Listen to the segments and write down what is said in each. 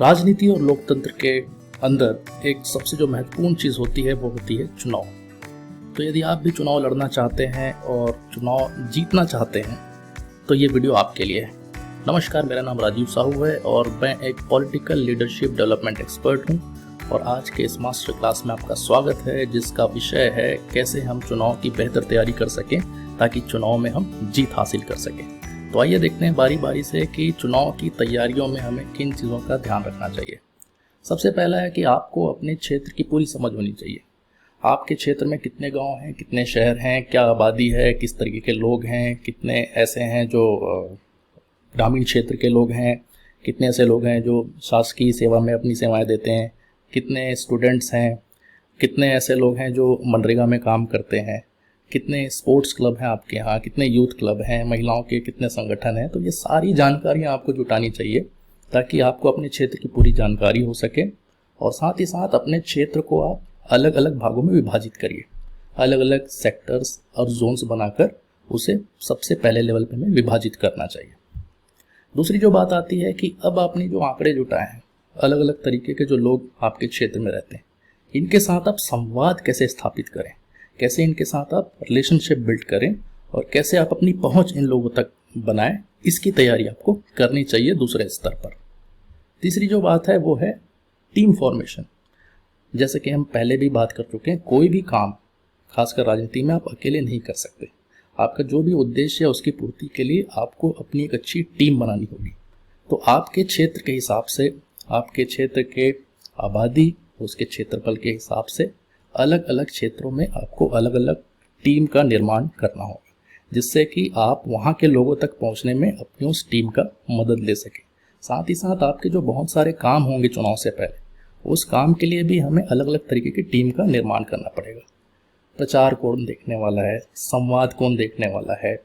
राजनीति और लोकतंत्र के अंदर एक सबसे जो महत्वपूर्ण चीज़ होती है वो होती है चुनाव। तो यदि आप भी चुनाव लड़ना चाहते हैं और चुनाव जीतना चाहते हैं तो ये वीडियो आपके लिए है। नमस्कार, मेरा नाम राजीव साहू है और मैं एक पॉलिटिकल लीडरशिप डेवलपमेंट एक्सपर्ट हूँ और आज के इस मास्टर क्लास में आपका स्वागत है, जिसका विषय है कैसे हम चुनाव की बेहतर तैयारी कर सकें ताकि चुनाव में हम जीत हासिल कर सकें। तो आइए देखते हैं बारी बारी से कि चुनाव की तैयारियों में हमें किन चीज़ों का ध्यान रखना चाहिए। सबसे पहला है कि आपको अपने क्षेत्र की पूरी समझ होनी चाहिए। आपके क्षेत्र में कितने गांव हैं, कितने शहर हैं, क्या आबादी है, किस तरीके के लोग हैं, कितने ऐसे हैं जो ग्रामीण क्षेत्र के लोग हैं, कितने ऐसे लोग हैं जो शासकीय सेवा में अपनी सेवाएं देते हैं, कितने स्टूडेंट्स हैं, कितने ऐसे लोग हैं जो मनरेगा में काम करते हैं, कितने स्पोर्ट्स क्लब हैं आपके यहाँ, कितने यूथ क्लब हैं, महिलाओं के कितने संगठन हैं। तो ये सारी जानकारियाँ आपको जुटानी चाहिए ताकि आपको अपने क्षेत्र की पूरी जानकारी हो सके और साथ ही साथ अपने क्षेत्र को आप अलग अलग भागों में विभाजित करिए, अलग अलग सेक्टर्स और जोन्स बनाकर उसे सबसे पहले लेवल पे हमें विभाजित करना चाहिए। दूसरी जो बात आती है कि अब आपने जो आंकड़े जुटाए हैं, अलग अलग तरीके के जो लोग आपके क्षेत्र में रहते हैं, इनके साथ आप संवाद कैसे स्थापित करें, कैसे इनके साथ आप रिलेशनशिप बिल्ड करें और कैसे आप अपनी पहुंच इन लोगों तक बनाएं, इसकी तैयारी आपको करनी चाहिए दूसरे स्तर पर। तीसरी जो बात है वो है टीम फॉर्मेशन। जैसे कि हम पहले भी बात कर चुके हैं, कोई भी काम खासकर राजनीति में आप अकेले नहीं कर सकते। आपका जो भी उद्देश्य है उसकी पूर्ति के लिए आपको अपनी एक अच्छी टीम बनानी होगी। तो आपके क्षेत्र के हिसाब से, आपके क्षेत्र के आबादी, उसके क्षेत्रफल के हिसाब से अलग अलग क्षेत्रों में आपको अलग अलग टीम का निर्माण करना होगा, जिससे कि आप वहाँ के लोगों तक पहुँचने में अपनी उस टीम का मदद ले सकें। साथ ही साथ आपके जो बहुत सारे काम होंगे चुनाव से पहले, उस काम के लिए भी हमें अलग अलग तरीके की टीम का निर्माण करना पड़ेगा। प्रचार कौन देखने वाला है, संवाद कौन देखने वाला है,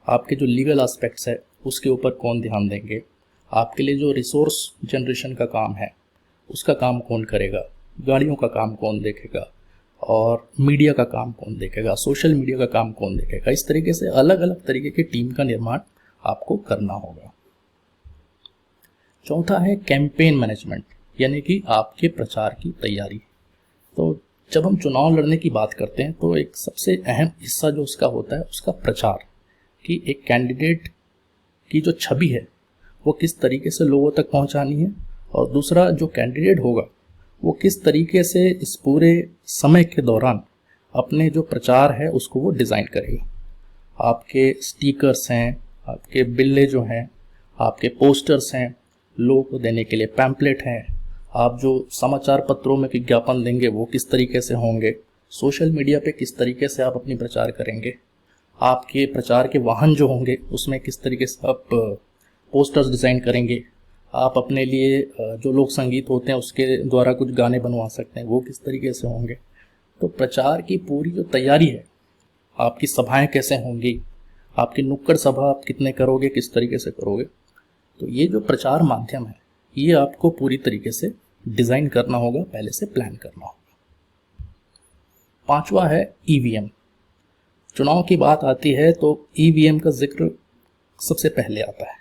आपके जो लीगल एस्पेक्ट्स है उसके ऊपर कौन ध्यान देंगे, आपके लिए जो रिसोर्स जनरेशन का काम है उसका काम कौन करेगा, गाड़ियों का काम कौन देखेगा और मीडिया का काम कौन देखेगा, सोशल मीडिया का काम कौन देखेगा। इस तरीके से अलग अलग तरीके की टीम का निर्माण आपको करना होगा। चौथा है कैंपेन मैनेजमेंट, यानी कि आपके प्रचार की तैयारी। तो जब हम चुनाव लड़ने की बात करते हैं तो एक सबसे अहम हिस्सा जो उसका होता है उसका प्रचार, कि एक कैंडिडेट की जो छवि है वो किस तरीके से लोगों तक पहुंचानी है और दूसरा जो कैंडिडेट होगा वो किस तरीके से इस पूरे समय के दौरान अपने जो प्रचार है उसको वो डिज़ाइन करेगा। आपके स्टिकर्स हैं, आपके बिल्ले जो हैं, आपके पोस्टर्स हैं, लोगों को देने के लिए पैम्पलेट हैं, आप जो समाचार पत्रों में विज्ञापन देंगे वो किस तरीके से होंगे, सोशल मीडिया पे किस तरीके से आप अपनी प्रचार करेंगे, आपके प्रचार के वाहन जो होंगे उसमें किस तरीके से आप पोस्टर्स डिज़ाइन करेंगे, आप अपने लिए जो लोक संगीत होते हैं उसके द्वारा कुछ गाने बनवा सकते हैं, वो किस तरीके से होंगे। तो प्रचार की पूरी जो तैयारी है, आपकी सभाएं कैसे होंगी, आपकी नुक्कड़ सभा आप कितने करोगे, किस तरीके से करोगे, तो ये जो प्रचार माध्यम है ये आपको पूरी तरीके से डिज़ाइन करना होगा, पहले से प्लान करना होगा। पांचवा है ईवीएम। चुनाव की बात आती है तो ईवीएम का जिक्र सबसे पहले आता है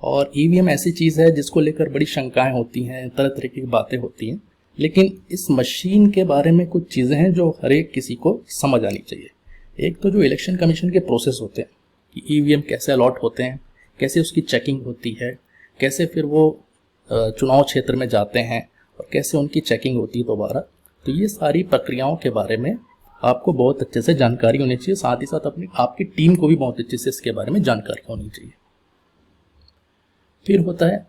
और ईवीएम ऐसी चीज़ है जिसको लेकर बड़ी शंकाएं होती हैं, तरह तरह की बातें होती हैं, लेकिन इस मशीन के बारे में कुछ चीज़ें हैं जो हर एक किसी को समझ आनी चाहिए। एक तो जो इलेक्शन कमीशन के प्रोसेस होते हैं कि ईवीएम कैसे अलॉट होते हैं, कैसे उसकी चेकिंग होती है, कैसे फिर वो चुनाव क्षेत्र में जाते हैं और कैसे उनकी चेकिंग होती है दोबारा। तो ये सारी प्रक्रियाओं के बारे में आपको बहुत अच्छे से जानकारी होनी चाहिए, साथ ही साथ आपकी टीम को भी बहुत अच्छे से इसके बारे में जानकारी होनी चाहिए। फिर होता है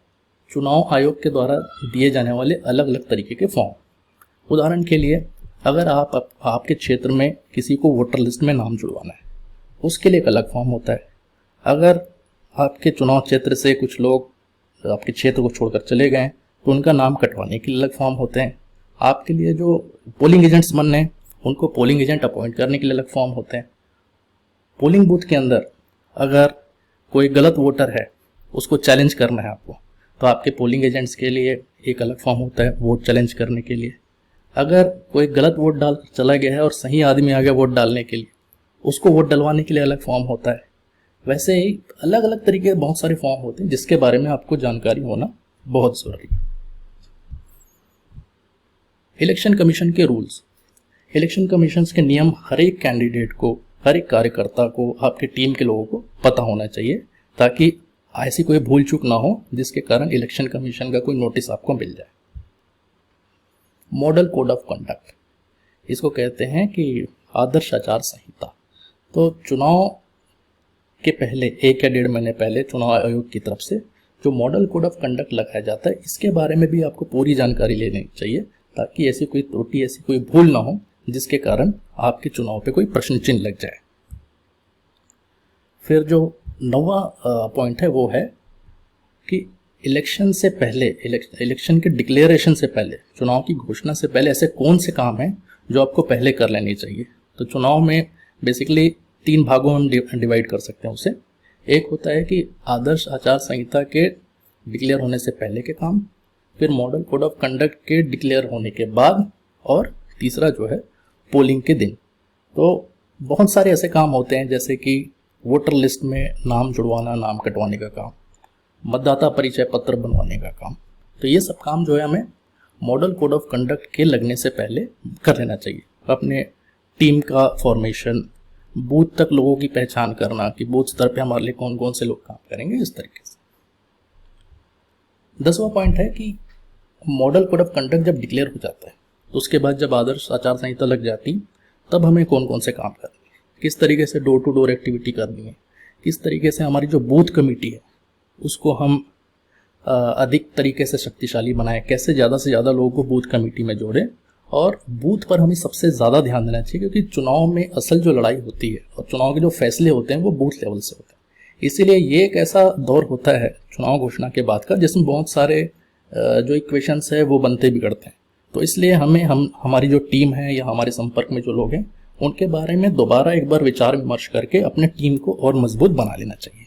चुनाव आयोग के द्वारा दिए जाने वाले अलग अलग तरीके के फॉर्म। उदाहरण के लिए अगर आपके क्षेत्र में किसी को वोटर लिस्ट में नाम जुड़वाना है, उसके लिए एक अलग फॉर्म होता है। अगर आपके चुनाव क्षेत्र से कुछ लोग आपके क्षेत्र को छोड़कर चले गए तो उनका नाम कटवाने के लिए अलग फॉर्म होते हैं। आपके लिए जो पोलिंग एजेंट्स बनने हैं उनको पोलिंग एजेंट अपॉइंट करने के लिए अलग फॉर्म होते हैं। पोलिंग बूथ के अंदर अगर कोई गलत वोटर है उसको चैलेंज करना है आपको, तो आपके पोलिंग एजेंट्स के लिए एक अलग फॉर्म होता है वोट चैलेंज करने के लिए। अगर कोई गलत वोट डाल चला गया है और सही आदमी आ गया वोट डालने के लिए, उसको वोट डलवाने के लिए अलग फॉर्म होता है। वैसे ही अलग अलग तरीके के बहुत सारे फॉर्म होते हैं जिसके बारे में आपको जानकारी होना बहुत ज़रूरी है। इलेक्शन कमीशन के रूल्स। इलेक्शन कमीशन के नियम हर एक कैंडिडेट को, हर एक कार्यकर्ता को, आपकी टीम के लोगों को पता होना चाहिए, ताकि ऐसी कोई भूल चूक ना हो जिसके कारण इलेक्शन कमीशन का कोई नोटिस आपको मिल जाए। मॉडल कोड ऑफ कंडक्ट, इसको कहते हैं कि आदर्श आचार संहिता। तो चुनाव के पहले 1 या 1.5 महीने पहले चुनाव आयोग की तरफ से जो मॉडल कोड ऑफ कंडक्ट लगाया जाता है, इसके बारे में भी आपको पूरी जानकारी लेनी चाहिए, ताकि ऐसी कोई त्रुटि, ऐसी कोई भूल ना हो जिसके कारण आपके चुनाव पे कोई प्रश्न चिन्ह लग जाए। फिर जो 9वां पॉइंट है वो है कि इलेक्शन से पहले, इलेक्शन के डिक्लेरेशन से पहले, चुनाव की घोषणा से पहले ऐसे कौन से काम हैं जो आपको पहले कर लेने चाहिए। तो चुनाव में बेसिकली 3 भागों में डिवाइड कर सकते हैं उसे। एक होता है कि आदर्श आचार संहिता के डिक्लेयर होने से पहले के काम, फिर मॉडल कोड ऑफ कंडक्ट के डिक्लेयर होने के बाद, और तीसरा जो है पोलिंग के दिन। तो बहुत सारे ऐसे काम होते हैं जैसे कि वोटर लिस्ट में नाम जुड़वाना, नाम कटवाने का काम, मतदाता परिचय पत्र बनवाने का काम। तो ये सब काम जो है हमें मॉडल कोड ऑफ कंडक्ट के लगने से पहले कर लेना चाहिए। अपने टीम का फॉर्मेशन, बूथ तक लोगों की पहचान करना कि बूथ स्तर पे हमारे लिए कौन कौन से लोग काम करेंगे, इस तरीके से। 10वां पॉइंट है कि मॉडल कोड ऑफ कंडक्ट जब डिक्लेयर हो जाता है तो उसके बाद जब आदर्श आचार संहिता लग जाती, तब हमें कौन कौन से काम करने हैं, किस तरीके से डोर टू डोर एक्टिविटी करनी है, किस तरीके से हमारी जो बूथ कमेटी है उसको हम अधिक तरीके से शक्तिशाली बनाएं, कैसे ज़्यादा से ज़्यादा लोगों को बूथ कमेटी में जोड़ें। और बूथ पर हमें सबसे ज़्यादा ध्यान देना चाहिए, क्योंकि चुनाव में असल जो लड़ाई होती है और चुनाव के जो फैसले होते हैं वो बूथ लेवल से होते हैं। इसीलिए ये एक ऐसा दौर होता है चुनाव घोषणा के बाद का, जिसमें बहुत सारे जो इक्वेशंस है वो बनते बिगड़ते हैं। तो इसलिए हमारी जो टीम है या हमारे संपर्क में जो लोग हैं, उनके बारे में दोबारा एक बार विचार विमर्श करके अपने टीम को और मजबूत बना लेना चाहिए।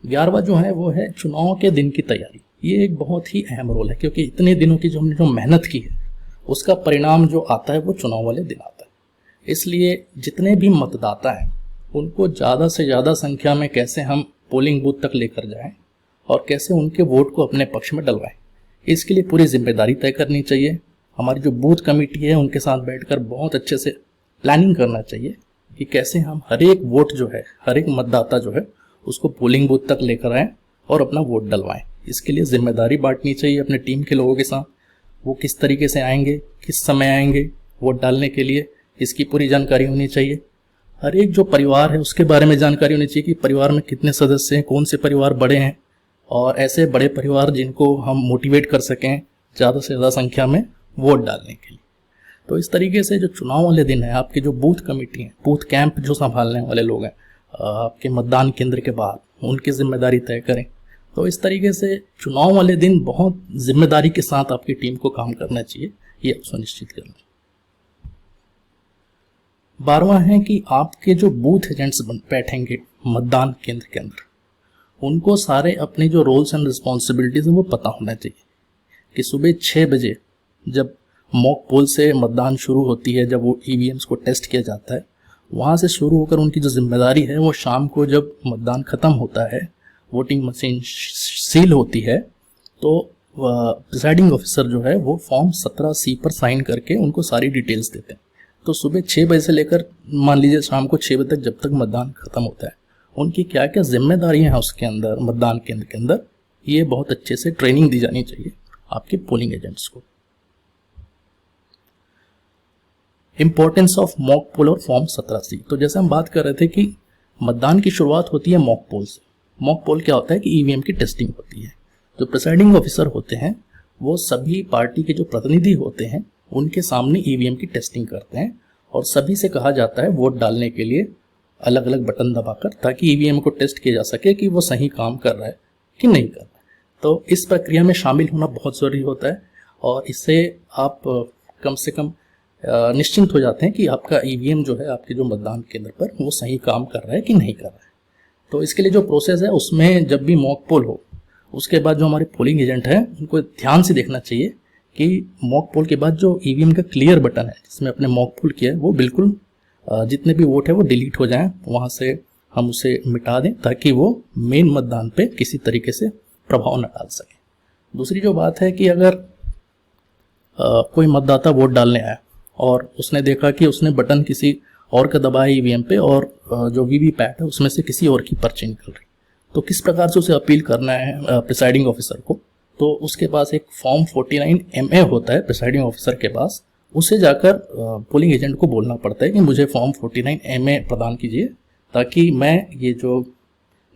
11वां जो है वो है चुनाव के दिन की तैयारी। ये एक बहुत ही अहम रोल है, क्योंकि इतने दिनों की जो हमने जो मेहनत की है उसका परिणाम जो आता है वो चुनाव वाले दिन आता है। इसलिए जितने भी मतदाता हैं उनको ज़्यादा से ज़्यादा संख्या में कैसे हम पोलिंग बूथ तक लेकर जाएं और कैसे उनके वोट को अपने पक्ष में डलवाएं, इसके लिए पूरी जिम्मेदारी तय करनी चाहिए। हमारी जो बूथ कमेटी है उनके साथ बैठकर बहुत अच्छे से प्लानिंग करना चाहिए कि कैसे हम हर एक वोट जो है, हर एक मतदाता जो है उसको पोलिंग बूथ तक लेकर आएँ और अपना वोट डलवाएं। इसके लिए जिम्मेदारी बांटनी चाहिए अपने टीम के लोगों के साथ। वो किस तरीके से आएंगे, किस समय आएंगे वोट डालने के लिए, इसकी पूरी जानकारी होनी चाहिए। हर एक जो परिवार है उसके बारे में जानकारी होनी चाहिए कि परिवार में कितने सदस्य हैं, कौन से परिवार बड़े हैं, और ऐसे बड़े परिवार जिनको हम मोटिवेट कर सकें ज़्यादा से ज़्यादा संख्या में वोट डालने के लिए। तो इस तरीके से जो चुनाव वाले दिन है, आपके जो बूथ कमेटी है, बूथ कैंप जो संभालने वाले लोग हैं आपके मतदान केंद्र के बाहर, उनकी जिम्मेदारी तय करें। तो इस तरीके से चुनाव वाले दिन बहुत जिम्मेदारी के साथ आपकी टीम को काम करना चाहिए, ये आप सुनिश्चित कर लें। 12वां है कि आपके जो बूथ एजेंट्स बैठेंगे मतदान केंद्र के अंदर, उनको सारे अपने जो रोल्स एंड रिस्पॉन्सिबिलिटीज हैं वो पता होना चाहिए कि सुबह 6 बजे जब मॉक पोल से मतदान शुरू होती है, जब वो ईवीएम्स को टेस्ट किया जाता है, वहाँ से शुरू होकर उनकी जो जिम्मेदारी है वो शाम को जब मतदान खत्म होता है, वोटिंग मशीन सील होती है, तो प्रिसाइडिंग ऑफिसर जो है वो फॉर्म 17C पर साइन करके उनको सारी डिटेल्स देते हैं। तो सुबह 6 बजे से लेकर मान लीजिए शाम को 6 बजे तक, जब तक मतदान खत्म होता है, उनकी क्या क्या जिम्मेदारियां हैं उसके अंदर, मतदान केंद्र के अंदर, ये बहुत अच्छे से ट्रेनिंग दी जानी चाहिए आपके पोलिंग एजेंट्स को। इंपॉर्टेंस ऑफ मॉक पोल और फॉर्म 17C। तो जैसे हम बात कर रहे थे कि मतदान की शुरुआत होती है मॉक पोल से। मॉक पोल क्या होता है कि ईवीएम की टेस्टिंग होती है। जो प्रिसाइडिंग ऑफिसर होते हैं वो सभी पार्टी के जो प्रतिनिधि होते हैं उनके सामने ईवीएम की टेस्टिंग करते हैं, और सभी से कहा जाता है वोट डालने के लिए अलग अलग बटन दबाकर, ताकि ईवीएम को टेस्ट किया जा सके कि वो सही काम कर रहा है कि नहीं कर रहा है। तो इस प्रक्रिया में शामिल होना बहुत ज़रूरी होता है, और इससे आप कम से कम निश्चिंत हो जाते हैं कि आपका ईवीएम जो है आपके जो मतदान केंद्र पर वो सही काम कर रहा है कि नहीं कर रहा है। तो इसके लिए जो प्रोसेस है उसमें जब भी मॉक पोल हो उसके बाद जो हमारे पोलिंग एजेंट हैं उनको ध्यान से देखना चाहिए कि मॉक पोल के बाद जो ईवीएम का क्लियर बटन है जिसमें अपने मॉक पोल किया है वो बिल्कुल जितने भी वोट है वो डिलीट हो जाएं, वहाँ से हम उसे मिटा दें ताकि वो मेन मतदान पे किसी तरीके से प्रभाव न डाल सके। दूसरी जो बात है कि अगर कोई मतदाता वोट डालने आया और उसने देखा कि उसने बटन किसी और का दबाया ईवीएम पे और जो वीवीपैट है उसमें से किसी और की पर्ची निकल रही, तो किस प्रकार से उसे अपील करना है प्रिसाइडिंग ऑफिसर को। तो उसके पास एक फॉर्म 49MA होता है प्रिसाइडिंग ऑफिसर के पास, उसे जाकर पोलिंग एजेंट को बोलना पड़ता है कि मुझे फॉर्म 49MA प्रदान कीजिए ताकि मैं ये जो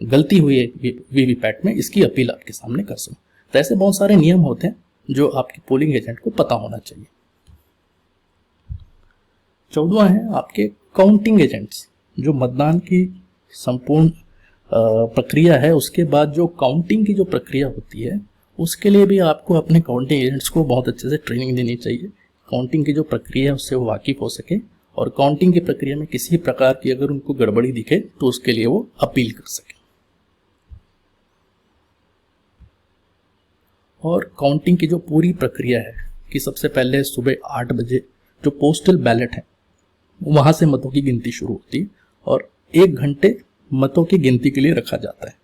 गलती हुई है वीवीपैट में इसकी अपील आपके सामने कर सकूं। तो ऐसे बहुत सारे नियम होते हैं जो आपके पोलिंग एजेंट को पता होना चाहिए। 14वां है आपके काउंटिंग एजेंट्स, जो मतदान की संपूर्ण प्रक्रिया है उसके बाद जो काउंटिंग की जो प्रक्रिया होती है उसके लिए भी आपको अपने काउंटिंग एजेंट्स को बहुत अच्छे से ट्रेनिंग देनी चाहिए। काउंटिंग की जो प्रक्रिया है उससे वो वाकिफ हो सके और काउंटिंग की प्रक्रिया में किसी प्रकार की अगर उनको गड़बड़ी दिखे तो उसके लिए वो अपील कर सके। और काउंटिंग की जो पूरी प्रक्रिया है कि सबसे पहले सुबह 8 बजे जो पोस्टल बैलेट है वहाँ से मतों की गिनती शुरू होती है और 1 घंटे मतों की गिनती के लिए रखा जाता है।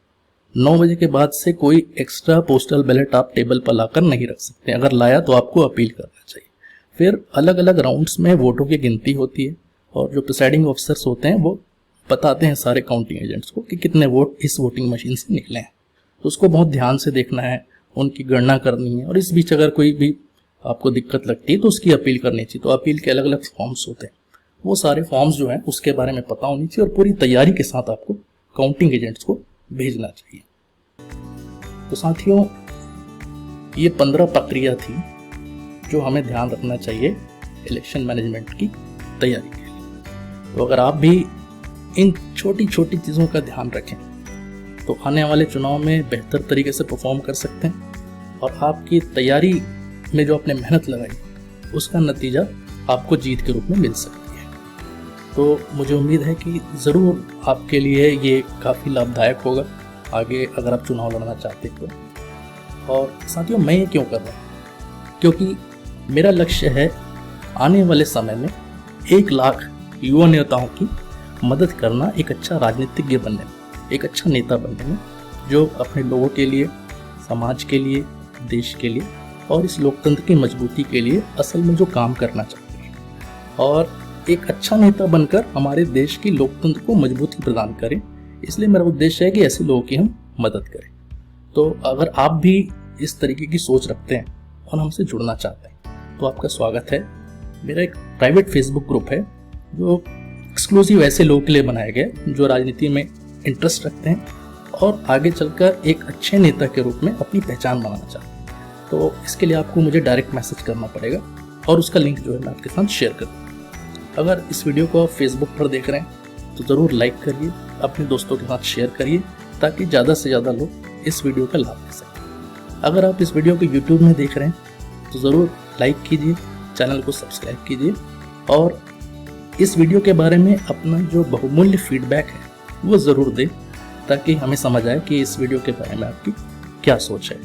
9 बजे के बाद से कोई एक्स्ट्रा पोस्टल बैलेट आप टेबल पर लाकर नहीं रख सकते, अगर लाया तो आपको अपील करना चाहिए। फिर अलग अलग राउंड्स में वोटों की गिनती होती है और जो प्रिसाइडिंग ऑफिसर्स होते हैं वो बताते हैं सारे काउंटिंग एजेंट्स को कि कितने वोट इस वोटिंग मशीन से निकले हैं, तो उसको बहुत ध्यान से देखना है, उनकी गणना करनी है और इस बीच अगर कोई भी आपको दिक्कत लगती है तो उसकी अपील करनी चाहिए। तो अपील के अलग अलग फॉर्म्स होते हैं, वो सारे फॉर्म्स जो हैं उसके बारे में पता होनी चाहिए और पूरी तैयारी के साथ आपको काउंटिंग एजेंट्स को भेजना चाहिए। तो साथियों, ये 15 प्रक्रिया थी जो हमें ध्यान रखना चाहिए इलेक्शन मैनेजमेंट की तैयारी के लिए। तो अगर आप भी इन छोटी छोटी चीज़ों का ध्यान रखें तो आने वाले चुनाव में बेहतर तरीके से परफॉर्म कर सकते हैं और आपकी तैयारी में जो आपने मेहनत लगाई उसका नतीजा आपको जीत के रूप में मिल सकती है। तो मुझे उम्मीद है कि ज़रूर आपके लिए ये काफ़ी लाभदायक होगा आगे अगर आप चुनाव लड़ना चाहते हो। और साथियों, मैं ये क्यों कर रहा हूँ, क्योंकि मेरा लक्ष्य है आने वाले समय में 1 लाख युवा नेताओं की मदद करना, एक अच्छा राजनीतिज्ञ बनने में, एक अच्छा नेता बनने में, जो अपने लोगों के लिए, समाज के लिए, देश के लिए और इस लोकतंत्र की मजबूती के लिए असल में जो काम करना चाहते हैं और एक अच्छा नेता बनकर हमारे देश की लोकतंत्र को मजबूती प्रदान करें। इसलिए मेरा उद्देश्य है कि ऐसे लोगों की हम मदद करें। तो अगर आप भी इस तरीके की सोच रखते हैं और हमसे जुड़ना चाहते हैं तो आपका स्वागत है। मेरा एक प्राइवेट फेसबुक ग्रुप है जो एक्सक्लूसिव ऐसे लोगों के लिए बनाया गया जो राजनीति में इंटरेस्ट रखते हैं और आगे चलकर एक अच्छे नेता के रूप में अपनी पहचान बनाना चाहते हैं। तो इसके लिए आपको मुझे डायरेक्ट मैसेज करना पड़ेगा और उसका लिंक जो है मैं आपके साथ शेयर कर दूँगा। अगर इस वीडियो को आप फेसबुक पर देख रहे हैं तो ज़रूर लाइक करिए, अपने दोस्तों के साथ शेयर करिए ताकि ज़्यादा से ज़्यादा लोग इस वीडियो का लाभ ले सकें। अगर आप इस वीडियो को यूट्यूब में देख रहे हैं तो ज़रूर लाइक कीजिए, चैनल को सब्सक्राइब कीजिए और इस वीडियो के बारे में अपना जो बहुमूल्य फीडबैक है वो ज़रूर दें ताकि हमें समझ आए कि इस वीडियो के बारे में आपकी क्या सोच है।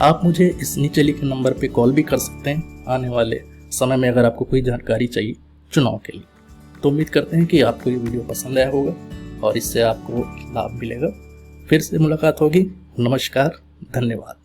आप मुझे इस नीचे लिखे नंबर पे कॉल भी कर सकते हैं आने वाले समय में अगर आपको कोई जानकारी चाहिए चुनाव के लिए। तो उम्मीद करते हैं कि आपको ये वीडियो पसंद आया होगा और इससे आपको लाभ मिलेगा। फिर से मुलाकात होगी। नमस्कार, धन्यवाद।